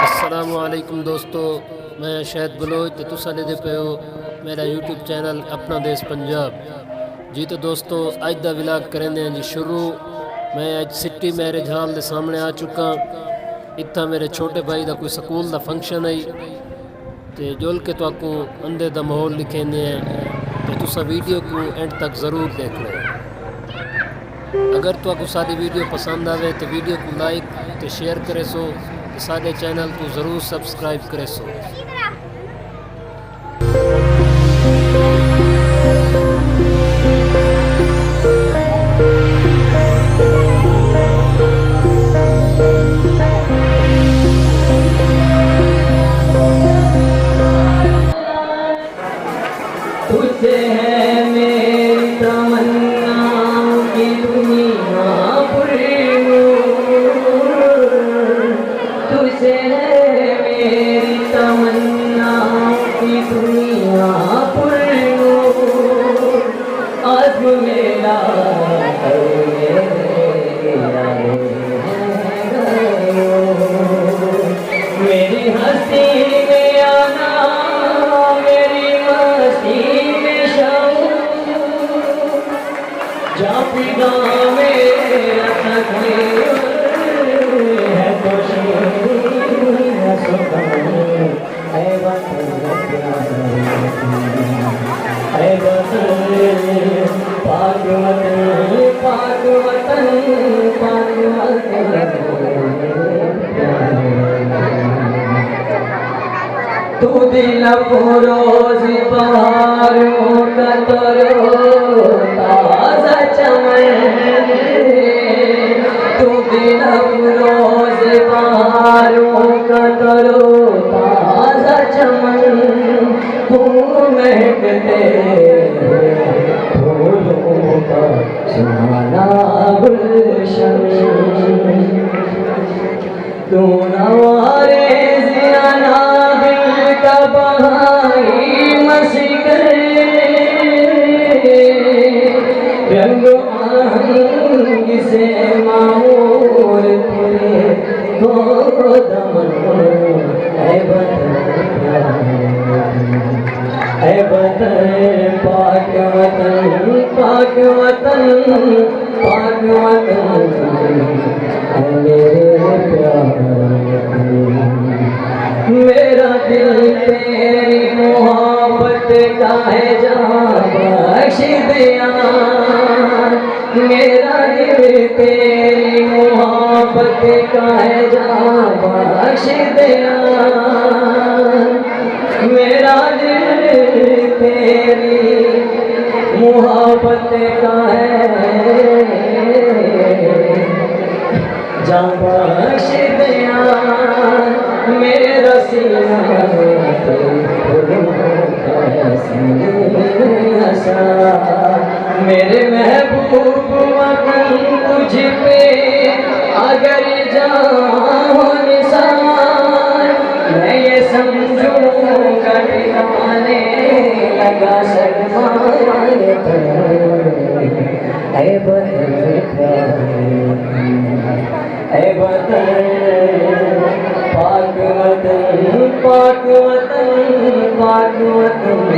अस्सलामुअलैकुम दोस्तों, मैं शाहिद बलोच तो तुसा दे पे हो मेरा यूट्यूब चैनल अपना देश पंजाब जी। तो दोस्तों अज दा विलाग करेंगे जी शुरू। मैं अज सिटी मैरिज हाल के सामने आ चुका। इतना मेरे छोटे भाई का कोई स्कूल का फंक्शन है तो जुल के तो आपको अंदर का माहौल लिखेंगे हैं तो तुसा वीडियो को एंड तक ज़रूर देख लो। अगर तो आपको सारी वीडियो पसंद आवे तो वीडियो को लाइक तो शेयर करे सो, तो सारे चैनल को ज़रूर सब्सक्राइब करे सो। तुझसे है मेरी तमन्ना की दुनिया तुझसे है मेरी तमन्ना की दुनिया आज़्म मेरा मेरी हंसी में आना मेरी मस्ती में जा पिता मेरा है खुशी है पाक वतन पाक वतन पाक वतन तू दिल रोज बहारों का तरो ताज़ा चमन तू दिल रोज बहारों का तरो ताज़ा चमन तू महकते फूलों का सुहाना गुलशन तू नवारे ज़ियाना बहाई मस्कर रंग आहंग से मामूर तेरे दो दमन है वतन पाक वतन पाक वतन पाक वतन मेरे प्यार मेरा दिल तेरी मोहब्बत का है जहाँ बख्श दिया मेरा दिल तेरी मोहब्बत का है जहाँ बख्श दिया मेरा दिल तेरी मोहब्बत का है जहाँ बख्श दिया मेरा सीना मेरे महबूब तुझ पे अगर जाऊं निसार मैं ये समझूंगा ठिकाने लगा शर्माए ऐ वतन पाक वतन पाक वतन पाक वतन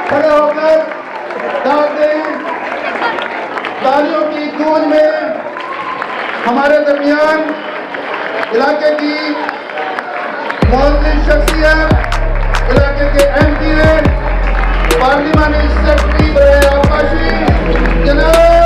खड़े होकर दाद दें। तालियों की गूंज में हमारे दरमियान इलाके की मौजूद शख्सियत, इलाके के MP, पार्लिमानी सेक्रेटरी बड़े आकाशी जनाब